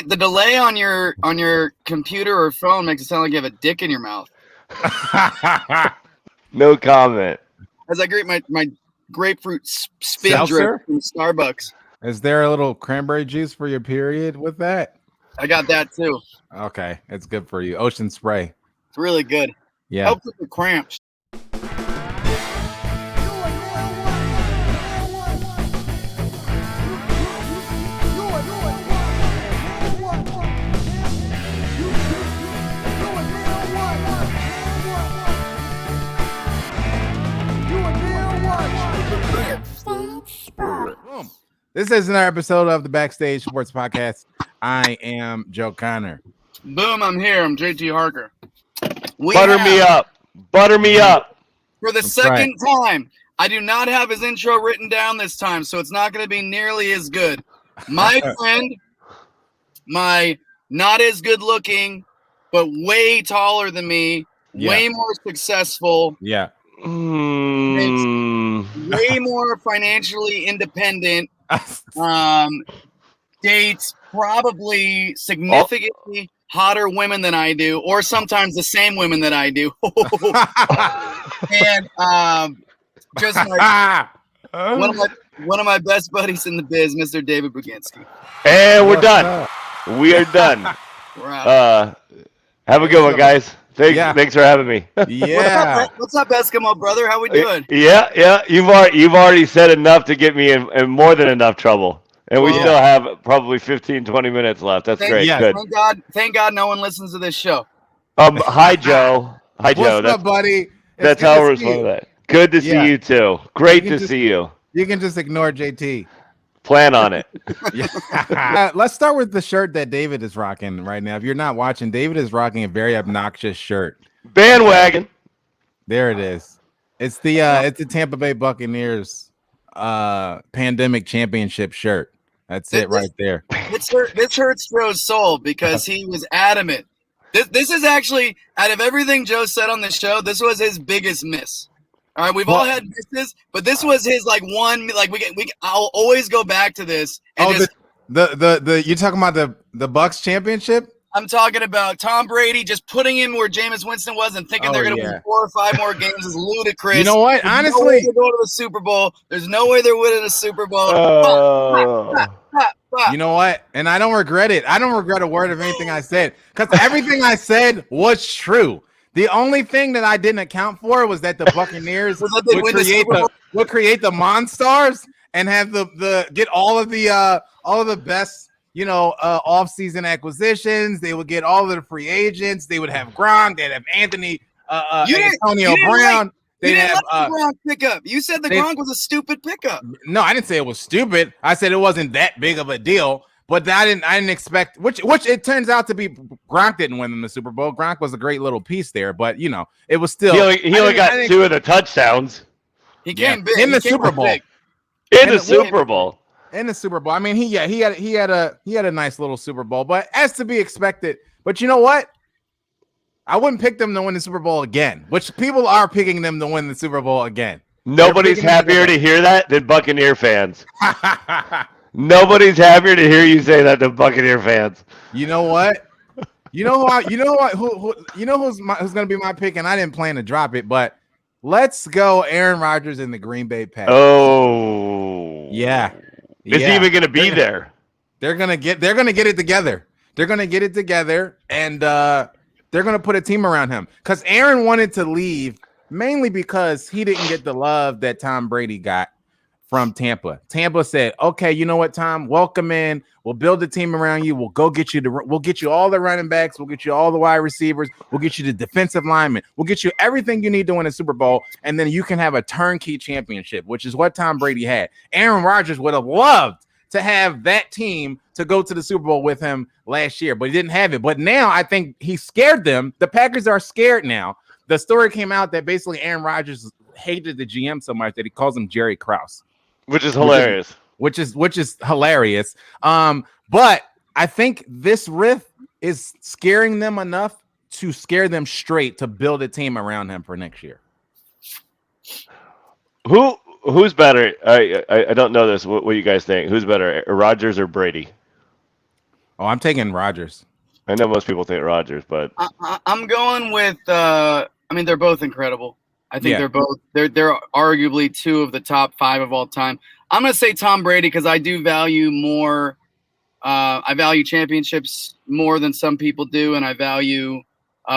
the delay on your computer or phone makes it sound like you have a dick in your mouth. No comment. As I greet my grapefruit spin drink from Starbucks. Is there a little cranberry juice for your period with that? I got that too. Okay, it's good for you. Ocean spray. It's really good. Yeah. Helps with the cramps. Boom. This is another episode of the Backstage Sports Podcast. I am Joe Connor. Boom, I'm here. I'm JT Harker. Butter me up. Butter me up. For the second time, I do not have his intro written down this time, so it's not going to be nearly as good. My friend, my not as good looking, but way taller than me, way more successful. Yeah. Way more financially independent. Dates probably significantly hotter women than I do, or sometimes the same women that I do. And just like one of my best buddies in the biz, Mr. David Buginski. And we're done. We are done. We're out. Have a good one, guys. Thanks for having me. Yeah. What's up, Eskimo brother? How we doing? Yeah. You've already said enough to get me in more than enough trouble. And we still have probably 15, 20 minutes left. That's great. Yeah. Good. Thank God no one listens to this show. Hi, Joe. Hi, Joe. What's up, buddy? That's how we're responding to that. Good to see you, too. Great to see you. You can just ignore JT. Plan on it. Let's start with the shirt that David is rocking right now. If you're not watching, David is rocking a very obnoxious shirt. Bandwagon. There it is. It's the Tampa Bay Buccaneers pandemic championship shirt. That's it right there. This hurts Joe's soul because he was adamant. This is actually, out of everything Joe said on the show, this was his biggest miss. All right, we've all had misses, but this was his one. I'll always go back to this. And you talking about the Bucs championship? I'm talking about Tom Brady just putting him where Jameis Winston was and thinking they're going to win 4 or 5 more games is ludicrous. You know what? There's honestly, no way they're going to the Super Bowl. There's no way they're winning a Super Bowl. You know what? And I don't regret it. I don't regret a word of anything I said because everything I said was true. The only thing that I didn't account for was that the Buccaneers would create the Monstars and have get all of the best, off-season acquisitions. They would get all of the free agents. They would have Gronk. They'd have Antonio Brown. They'd have the Gronk pickup. You said the Gronk was a stupid pickup. No, I didn't say it was stupid. I said it wasn't that big of a deal. But I didn't expect which it turns out to be. Gronk didn't win them the Super Bowl. Gronk was a great little piece there, but it was still. He only got 2 of the touchdowns. He came big in the Super Bowl. In the Super Bowl. In the Super Bowl. I mean, he had a nice little Super Bowl, but as to be expected. But you know what? I wouldn't pick them to win the Super Bowl again. Which people are picking them to win the Super Bowl again. Nobody's happier to hear that than Buccaneer fans. Nobody's happier to hear you say that than Buccaneer fans. You know what? Who's going to be my pick? And I didn't plan to drop it, but let's go Aaron Rodgers in the Green Bay Packers. Oh, yeah. Is he even going to be there? They're going to get it together. They're going to get it together, and they're going to put a team around him. Because Aaron wanted to leave mainly because he didn't get the love that Tom Brady got from Tampa. Tampa said, "Okay, you know what, Tom? Welcome in. We'll build a team around you. We'll get you all the running backs. We'll get you all the wide receivers. We'll get you the defensive linemen. We'll get you everything you need to win a Super Bowl, and then you can have a turnkey championship," which is what Tom Brady had. Aaron Rodgers would have loved to have that team to go to the Super Bowl with him last year, but he didn't have it. But now I think he scared them. The Packers are scared now. The story came out that basically Aaron Rodgers hated the GM so much that he calls him Jerry Krause. Which is hilarious. Which is hilarious. But I think this riff is scaring them enough to scare them straight to build a team around him for next year. Who's better? I don't know this. What do you guys think? Who's better, Rodgers or Brady? Oh, I'm taking Rodgers. I know most people think Rodgers, but I'm going with. I mean, they're both incredible. I think Yeah. they're arguably two of the top 5 of all time. I'm going to say Tom Brady because I do value more. I value championships more than some people do, and I value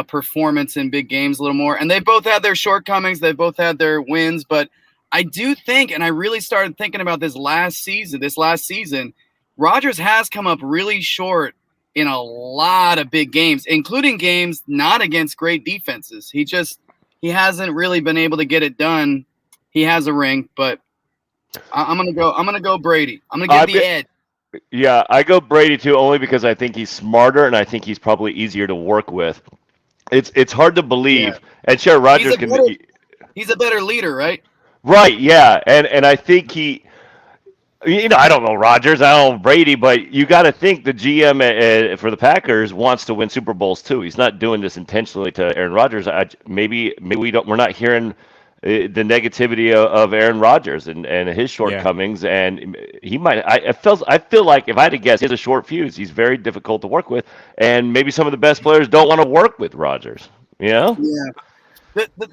performance in big games a little more. And they both had their shortcomings. They've both had their wins, but I do think, and I really started thinking about this last season, Rodgers has come up really short in a lot of big games, including games not against great defenses. He hasn't really been able to get it done. He has a ring, but I'm gonna go Brady. I'm gonna give the edge. Yeah, I go Brady too, only because I think he's smarter and I think he's probably easier to work with. It's hard to believe, and sure, Rodgers He's a better leader, right? Right, yeah, and I think I don't know Rodgers, I don't know Brady, but you got to think the GM for the Packers wants to win Super Bowls too. He's not doing this intentionally to Aaron Rodgers. Maybe we're not hearing the negativity of Aaron Rodgers and his shortcomings, and he might. I feel like if I had to guess, he has a short fuse. He's very difficult to work with, and maybe some of the best players don't want to work with Rodgers. Yeah.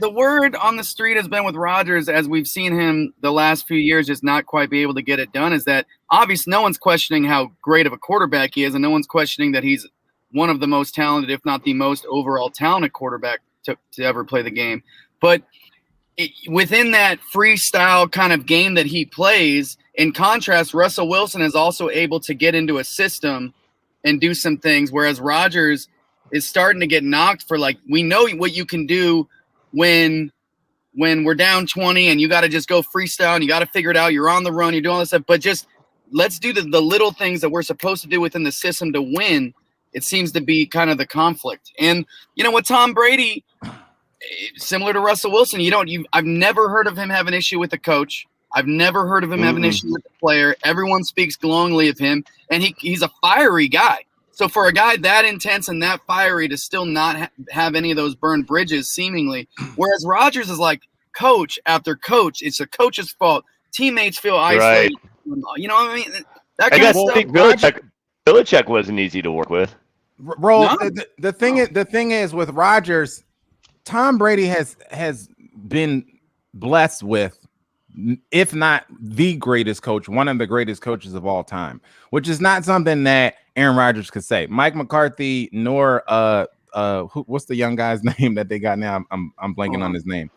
The word on the street has been with Rodgers, as we've seen him the last few years just not quite be able to get it done, is that obviously no one's questioning how great of a quarterback he is, and no one's questioning that he's one of the most talented, if not the most overall talented quarterback to ever play the game. But within that freestyle kind of game that he plays, in contrast, Russell Wilson is also able to get into a system and do some things, whereas Rodgers is starting to get knocked for, like, we know what you can do when we're down 20 and you got to just go freestyle and you got to figure it out. You're on the run, you're doing all this stuff, but just let's do the little things that we're supposed to do within the system to win. It seems to be kind of the conflict. And with Tom Brady, similar to Russell Wilson, I've never heard of him have an issue with the coach. I've never heard of him have an issue with the player. Everyone speaks glowingly of him, and he's a fiery guy. So for a guy that intense and that fiery to still not have any of those burned bridges, seemingly, whereas Rodgers is like coach after coach, it's a coach's fault. Teammates feel isolated. Right. You know what I mean? That kind of stuff. Belichick wasn't easy to work with. Bro, the thing is with Rodgers, Tom Brady has been blessed with, if not the greatest coach, one of the greatest coaches of all time, which is not something that Aaron Rodgers could say. Mike McCarthy, nor what's the young guy's name that they got now? I'm blanking on his name.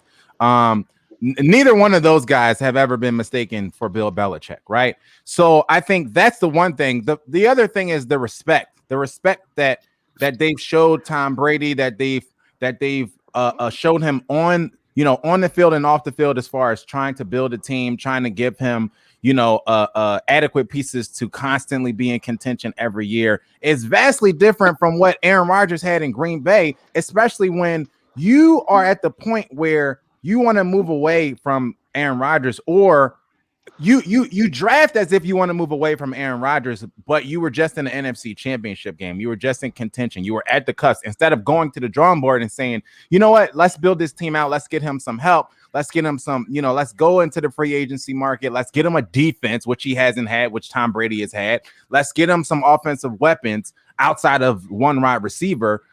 Neither one of those guys have ever been mistaken for Bill Belichick, right? So I think that's the one thing. The other thing is the respect that they've showed Tom Brady, that they've showed him on the field and off the field, as far as trying to build a team, trying to give him, adequate pieces to constantly be in contention every year, is vastly different from what Aaron Rodgers had in Green Bay, especially when you are at the point where you want to move away from Aaron Rodgers, or you draft as if you want to move away from Aaron Rodgers, but you were just in the NFC Championship game. You were just in contention. You were at the cusp. Instead of going to the drawing board and saying, you know what, let's build this team out. Let's get him some help. Let's get him some, let's go into the free agency market. Let's get him a defense, which he hasn't had, which Tom Brady has had. Let's get him some offensive weapons outside of one wide receiver.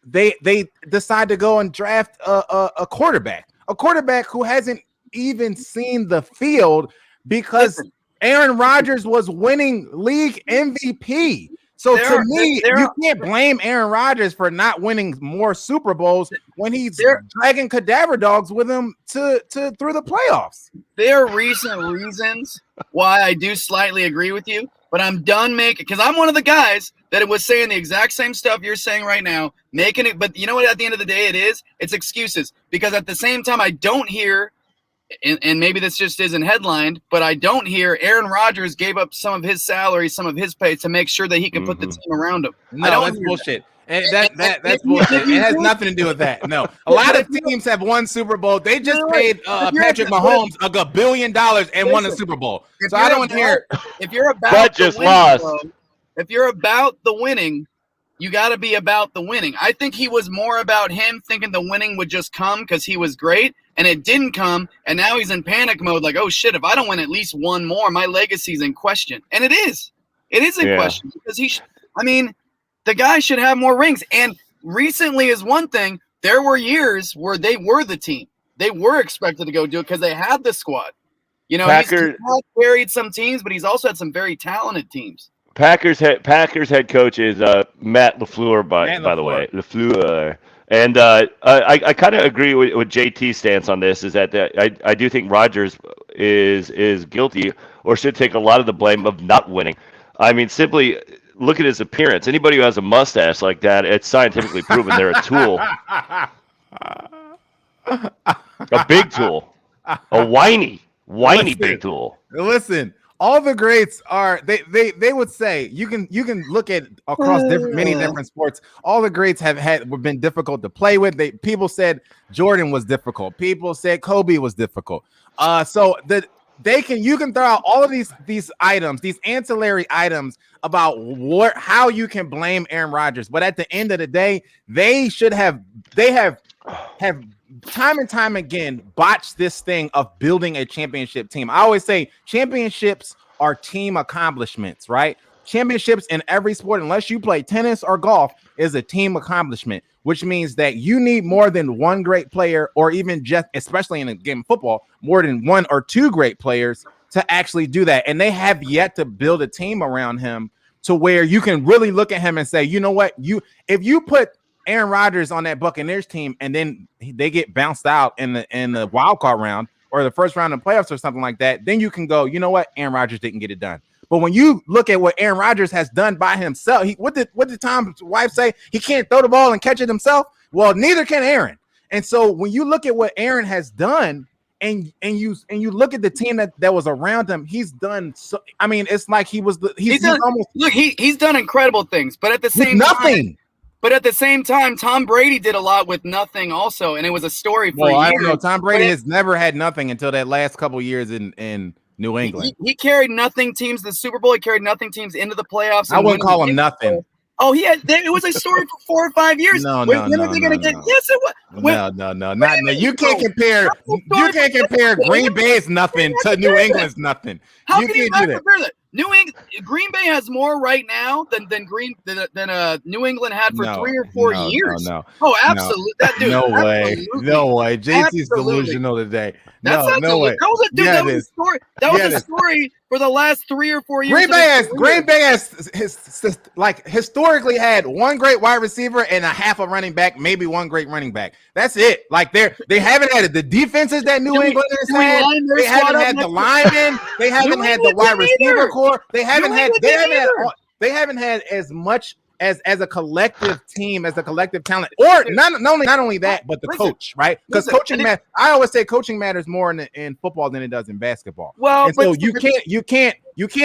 They decide to go and draft a quarterback who hasn't even seen the field, because Aaron Rodgers was winning league MVP. So to me, you can't blame Aaron Rodgers for not winning more Super Bowls when he's dragging cadaver dogs with him to through the playoffs. There are recent reasons why I do slightly agree with you, but I'm done making, because I'm one of the guys that was saying the exact same stuff you're saying right now, making it. But you know what? At the end of the day, it's excuses, because at the same time, I don't hear. And maybe this just isn't headlined, but I don't hear Aaron Rodgers gave up some of his salary, some of his pay to make sure that he can put the team around him. No, that's bullshit. That's bullshit. It has nothing to do with that. No, a lot of teams have won Super Bowl. They just paid Patrick Mahomes $1 billion and won a Super Bowl. So I don't hear. If you're about the winning, if you're about the winning, you got to be about the winning. I think he was more about him thinking the winning would just come because he was great, and it didn't come, and now he's in panic mode, like, oh, shit, if I don't win at least one more, my legacy's in question. And it is. It is in question because the guy should have more rings. And recently is one thing. There were years where they were the team. They were expected to go do it because they had the squad. You know, he's carried some teams, but he's also had some very talented teams. Packers head coach is Matt LaFleur, by the way. LaFleur. And I kind of agree with JT's stance on this, is that I do think Rodgers is guilty or should take a lot of the blame of not winning. I mean, simply look at his appearance. Anybody who has a mustache like that, it's scientifically proven they're a tool. A big tool. A whiny big tool. Listen, all the greats are they would say you can look at across many different sports. All the greats have been difficult to play with. People said Jordan was difficult. People said Kobe was difficult. So you can throw out all of these items, these ancillary items about how you can blame Aaron Rodgers. But at the end of the day, they have time and time again botched this thing of building a championship team. I always say championships are team accomplishments, right? Championships in every sport, unless you play tennis or golf, is a team accomplishment, which means that you need more than one great player, or even just, especially in a game of football, more than one or two great players to actually do that. And they have yet to build a team around him to where you can really look at him and say, you know what, if you put Aaron Rodgers on that Buccaneers team and then they get bounced out in the wild card round or the first round of playoffs or something like that, then you can go, you know what, Aaron Rodgers didn't get it done. But when you look at what Aaron Rodgers has done by himself, what did Tom's wife say? He can't throw the ball and catch it himself. Well, neither can Aaron. And so when you look at what Aaron has done, and you look at the team that was around him, he's done so. I mean, it's like he's done incredible things, but at the same nothing. But at the same time, Tom Brady did a lot with nothing also, and it was a story for years. I don't know. Tom Brady has never had nothing until that last couple years in New England. He carried nothing teams to the Super Bowl. He carried nothing teams into the playoffs. I wouldn't call him nothing. Oh, it was a story for 4 or 5 years. No. Yes, it was. No. You can't compare. You can't compare Green Bay's nothing to New England's nothing. How can you not compare that? Green Bay has more right now than New England had for 3 or 4 years. No. Oh, absolutely. No way. JT's delusional today. No way. That was a story. That was a story for the last 3 or 4 years. Green Bay has historically had one great wide receiver and a half a running back, maybe one great running back. That's it. Like they haven't had the defenses that New England has had. They haven't had the linemen. They haven't had the wide receiver core. They haven't had as much as a collective team, as a collective talent, or not only that, but the coach, right? Because coaching matters. I always say coaching matters more in football than it does in basketball. Well, and so you can't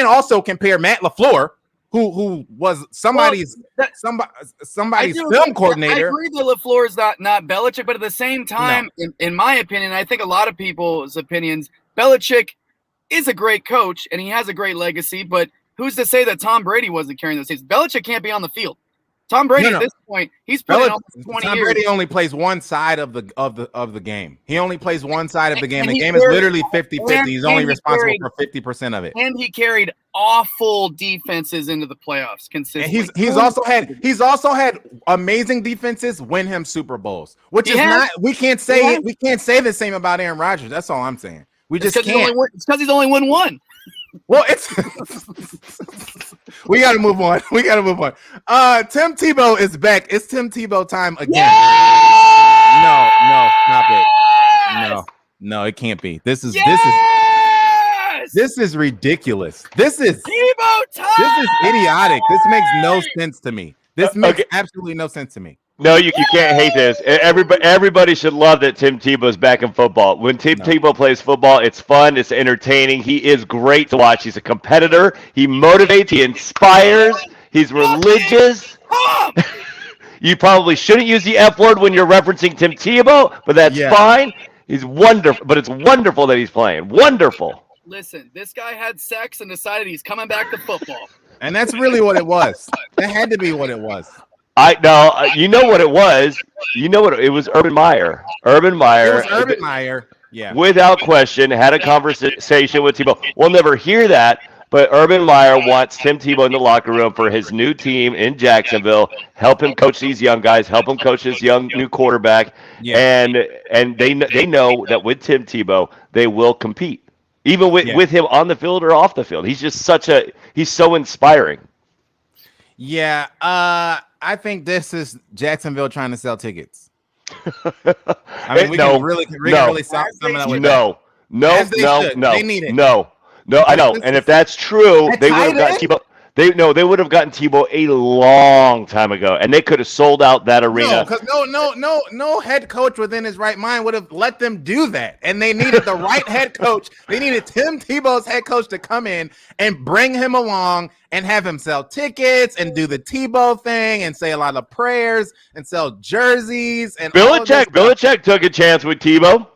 also compare Matt LaFleur, who was somebody's film coordinator. I agree that LaFleur is not Belichick, but at the same time, in my opinion, I think a lot of people's opinions, Belichick is a great coach and he has a great legacy, but who's to say that Tom Brady wasn't carrying those teams? Belichick can't be on the field. Tom Brady at this point, he's played almost 20 Tom years. Brady only plays one side of the game. He only plays one side of the game. The game is literally 50-50. He's only responsible for 50% of it. And he carried awful defenses into the playoffs consistently. And he's also had amazing defenses win him Super Bowls, which we can't say the same about Aaron Rodgers. That's all I'm saying. We just can't. It's because he's only won one. Well, we got to move on. Tim Tebow is back. It's Tim Tebow time again. Yes! No, stop it. No, it can't be. This is ridiculous. This is Tebow time. This is idiotic. This makes no sense to me. This makes absolutely no sense to me. No, you can't hate this. Everybody should love that Tim Tebow's back in football. When Tim Tebow plays football, it's fun, it's entertaining. He is great to watch. He's a competitor. He motivates. He inspires. He's religious. You probably shouldn't use the F word when you're referencing Tim Tebow, but that's fine. He's wonderful. But it's wonderful that he's playing. Wonderful. Listen, this guy had sex and decided he's coming back to football. And that's really what it was. That had to be what it was. You know what it was. It was Urban Meyer. Urban Meyer. Yeah. Without question, had a conversation with Tebow. We'll never hear that But Urban Meyer wants Tim Tebow in the locker room for his new team in Jacksonville. Help him coach these young guys. Help him coach this young new quarterback. Yeah. And they know that with Tim Tebow they will compete, even with him on the field or off the field. He's just he's so inspiring. Yeah. I think this is Jacksonville trying to sell tickets. I mean, we can really sell some of that with No. They need it. No, I know. And if that's true, they would have gotten Tebow. They would have gotten Tebow a long time ago, and they could have sold out that arena. No, because no head coach within his right mind would have let them do that. And they needed the right head coach. They needed Tim Tebow's head coach to come in and bring him along and have him sell tickets and do the Tebow thing and say a lot of prayers and sell jerseys. And Belichick took a chance with Tebow.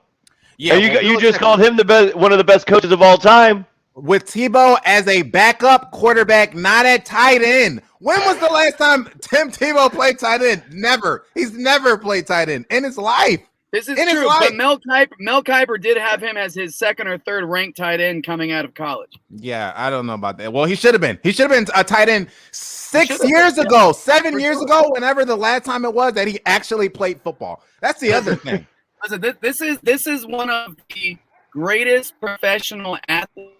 Yeah, and you just called him one of the best coaches of all time. With Tebow as a backup quarterback, not at tight end. When was the last time Tim Tebow played tight end? Never. He's never played tight end in his life. This is true, but Mel Kiper did have him as his second or third ranked tight end coming out of college. Yeah, I don't know about that. Well, he should have been. He should have been a tight end 6 years ago, 7 years ago, whenever the last time it was that he actually played football. That's the other thing. Listen, this is one of the greatest professional athletes.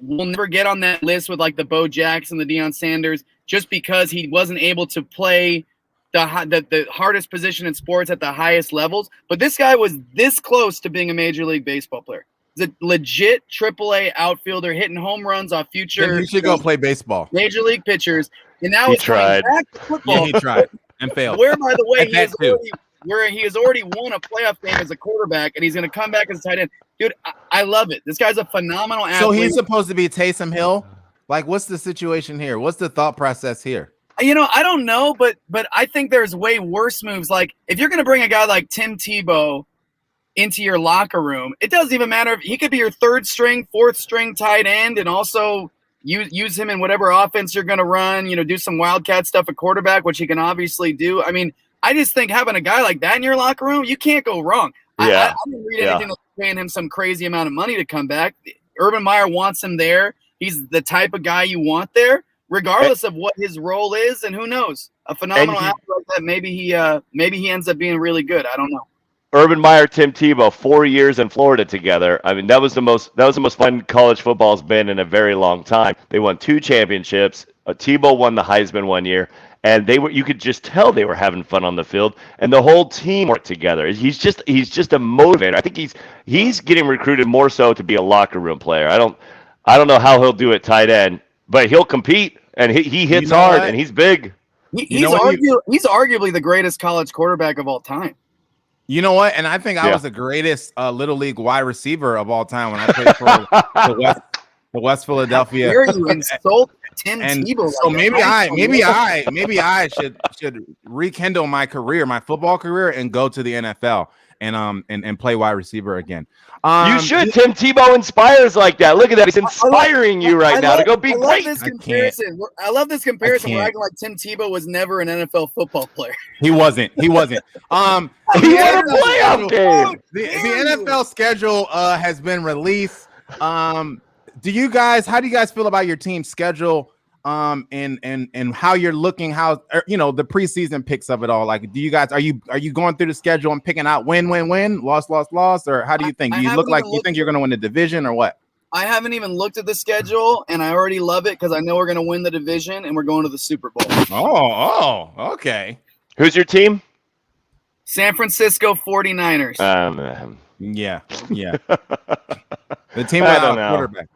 We'll never get on that list with like the Bo Jackson, the Deion Sanders, just because he wasn't able to play the hardest position in sports at the highest levels. But this guy was this close to being a Major League Baseball player. He's a legit AAA outfielder hitting home runs off future. Then he should go play baseball. Major League pitchers. And now he's tried. Back to football. Yeah, he tried and failed. Where, by the way, he has already won a playoff game as a quarterback, and he's going to come back as a tight end. Dude, I love it. This guy's a phenomenal athlete. So he's supposed to be Taysom Hill? Like, what's the situation here? What's the thought process here? I don't know, but I think there's way worse moves. Like, if you're going to bring a guy like Tim Tebow into your locker room, it doesn't even matter if he could be your third string, fourth string tight end, and also use him in whatever offense you're going to run, do some wildcat stuff at quarterback, which he can obviously do. I mean, I just think having a guy like that in your locker room, you can't go wrong. Yeah. I didn't read anything that's paying him some crazy amount of money to come back. Urban Meyer wants him there. He's the type of guy you want there, regardless of what his role is, and who knows? A phenomenal athlete like that, maybe he ends up being really good. I don't know. Urban Meyer, Tim Tebow, 4 years in Florida together. I mean, that was the most fun college football's been in a very long time. They won 2 championships. Tebow won the Heisman 1 year. And you could just tell they were having fun on the field, and the whole team worked together. He's just a motivator. I think he's getting recruited more so to be a locker room player. I don't know how he'll do it tight end, but he'll compete, and he hits hard, and he's big. He's arguably the greatest college quarterback of all time. You know what? And I think I was the greatest little league wide receiver of all time when I played for the West Philadelphia. Here you insult Tim Tebow. So maybe I should rekindle my career, my football career, and go to the NFL and play wide receiver again. You should. Tim Tebow inspires like that. Look at that. He's inspiring you right now to go be great. I love this comparison. We're acting like Tim Tebow was never an NFL football player. He wasn't. He won a playoff game. The NFL schedule has been released. How do you guys feel about your team's schedule? And how you're looking, the preseason picks of it all. Like, do you guys are you going through the schedule and picking out win, loss, or how do you think? Do you look like you think you're going to win the division or what? I haven't even looked at the schedule, and I already love it because I know we're going to win the division and we're going to the Super Bowl. Oh, okay. Who's your team? San Francisco 49ers. Yeah. The team without quarterback.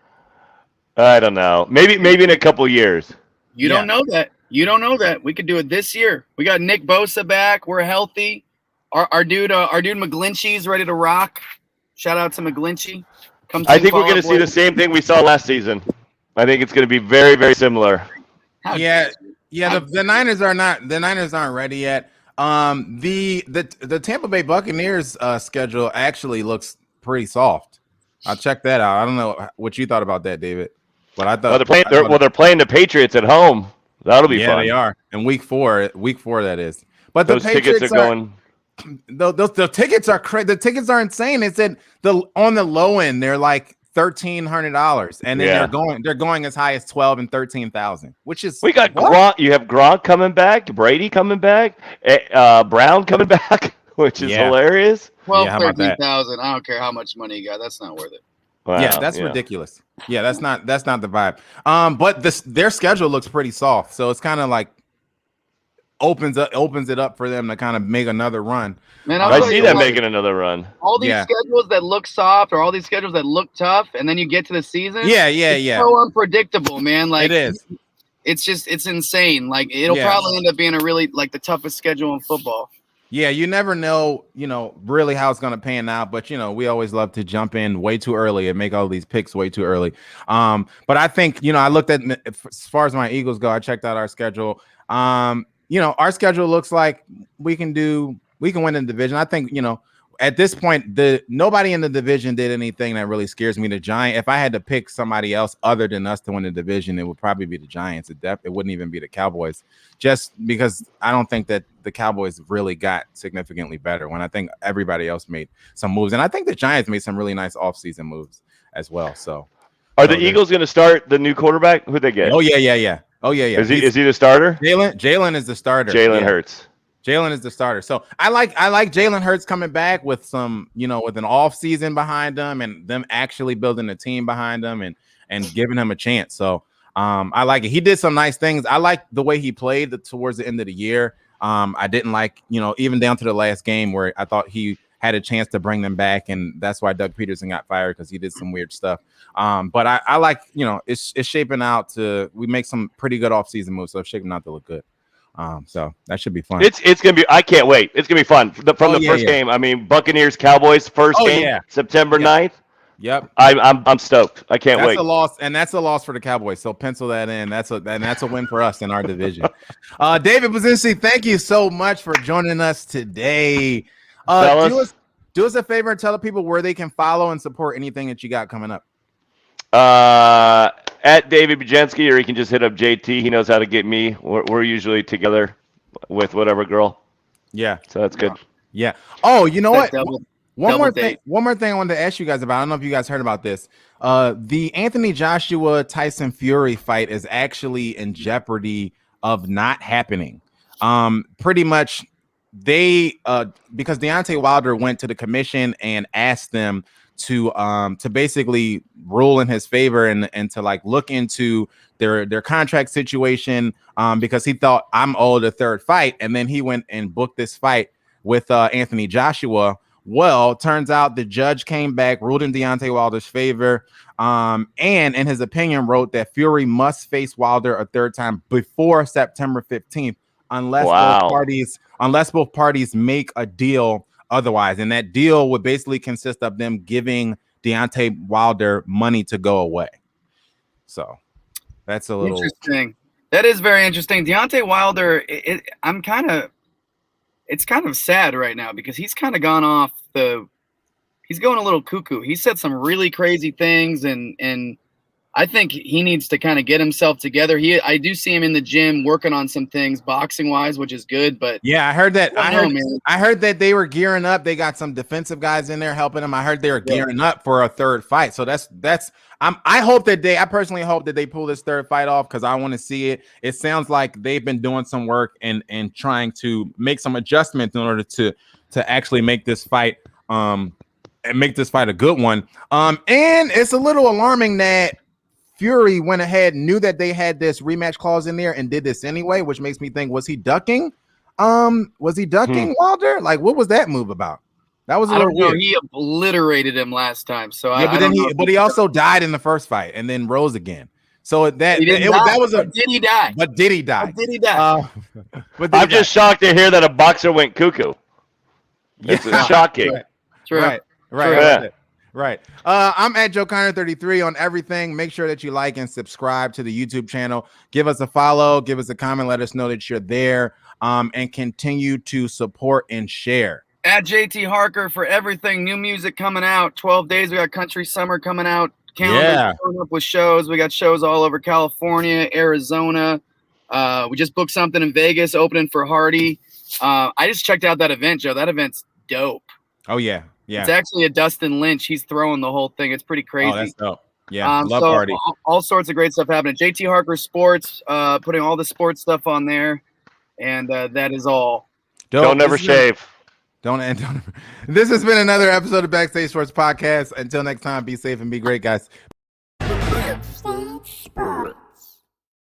I don't know. Maybe in a couple years. You don't know that. We could do it this year. We got Nick Bosa back. We're healthy. Our dude McGlinchey's ready to rock. Shout out to McGlinchey. I think we're going to see the same thing we saw last season. I think it's going to be very, very similar. The Niners are not. The Niners aren't ready yet. The Tampa Bay Buccaneers schedule actually looks pretty soft. I'll check that out. I don't know what you thought about that, David. But I thought they're playing the Patriots at home. That'll be fun. Yeah, they are. And week four that is. But those tickets are going. The tickets are crazy. The tickets are insane. It's at on the low end. They're like $1,300, and then they're going as high as 12 and 13,000, which is we got what? Gronk. You have Gronk coming back, Brady coming back, Brown coming back, which is hilarious. 12, how about that? 13,000. I don't care how much money you got. That's not worth it. Wow, yeah, that's ridiculous. Yeah, that's not the vibe. But their schedule looks pretty soft, so it's kind of like opens it up for them to kind of make another run. Man, I see them making another run. All these schedules that look soft, or all these schedules that look tough, and then you get to the season. Yeah. So unpredictable, man. Like it is. It's insane. Like it'll probably end up being a really the toughest schedule in football. Yeah, you never know, really how it's going to pan out. But, we always love to jump in way too early and make all these picks way too early. But I think, I looked at, as far as my Eagles go, I checked out our schedule. Our schedule looks like we can win in the division. I think, at this point, nobody in the division did anything that really scares me. The Giants, if I had to pick somebody else other than us to win the division, it would probably be the Giants. It wouldn't even be the Cowboys, just because I don't think that the Cowboys really got significantly better when I think everybody else made some moves. And I think the Giants made some really nice offseason moves as well. So are the Eagles going to start the new quarterback? Who'd they get? Oh, yeah. Is he the starter? Jalen is the starter. Jalen Hurts. Jalen is the starter. So I like Jalen Hurts coming back with some, with an off season behind them and them actually building a team behind them and giving him a chance. So I like it. He did some nice things. I like the way he played towards the end of the year. I didn't like, even down to the last game where I thought he had a chance to bring them back, and that's why Doug Peterson got fired, because he did some weird stuff. But I like, it's shaping out to, we make some pretty good offseason moves, so it's shaping out to look good. So that should be fun. It's gonna be. I can't wait. It's gonna be fun from the first game. I mean, Buccaneers Cowboys first game, September 9th. Yep. I'm stoked. I can't wait. That's a loss, and that's a loss for the Cowboys. So pencil that in. That's a win for us in our division. David Buzinski, thank you so much for joining us today. Do us a favor and tell the people where they can follow and support anything that you got coming up. At David Buzinski, or you can just hit up JT. He knows how to get me. We're usually together with whatever girl. Yeah. So that's good. Yeah. Oh, you know what? One more date. thing I wanted to ask you guys about. I don't know if you guys heard about this. The Anthony Joshua Tyson Fury fight is actually in jeopardy of not happening. Pretty much they because Deontay Wilder went to the commission and asked them to basically rule in his favor and to look into their contract situation, because he thought, I'm owed a third fight, and then he went and booked this fight with Anthony Joshua. Well, turns out the judge came back, ruled in Deontay Wilder's favor, and in his opinion wrote that Fury must face Wilder a third time before September 15th unless both parties make a deal otherwise. And that deal would basically consist of them giving Deontay Wilder money to go away. So that's a little interesting. That is very interesting. Deontay Wilder, it's kind of sad right now because he's kind of gone off he's going a little cuckoo. He said some really crazy things, and I think he needs to kind of get himself together. I do see him in the gym working on some things boxing wise, which is good. But yeah, I heard that. I heard that they were gearing up. They got some defensive guys in there helping him. I heard they were gearing up for a third fight. So I personally hope that they pull this third fight off, because I want to see it. It sounds like they've been doing some work and trying to make some adjustments in order to actually make this fight and make this fight a good one. And it's a little alarming that Fury went ahead, knew that they had this rematch clause in there, and did this anyway, which makes me think, was he ducking? Wilder? Like, what was that move about? That was a little weird. He obliterated him last time. So but he also died in the first fight and then rose again. So did he die? But did he die? I'm just shocked to hear that a boxer went cuckoo. It's shocking. Right. I'm at Joe Connor 33 on everything. Make sure that you like and subscribe to the YouTube channel. Give us a follow, give us a comment, let us know that you're there, and continue to support and share. At JT Harker for everything. New music coming out. 12 days. We got Country Summer coming out. Calendar coming up with shows. We got shows all over California, Arizona. We just booked something in Vegas, opening for Hardy. I just checked out that event, Joe. That event's dope. Oh, yeah. Yeah. It's actually a Dustin Lynch. He's throwing the whole thing. It's pretty crazy. Oh, that's dope. Yeah, love so party. all sorts of great stuff happening. JT Harker Sports, putting all the sports stuff on there, and that is all. Don't never shave. Don't. This has been another episode of Backstage Sports Podcast. Until next time, be safe and be great, guys. Backstage Sports.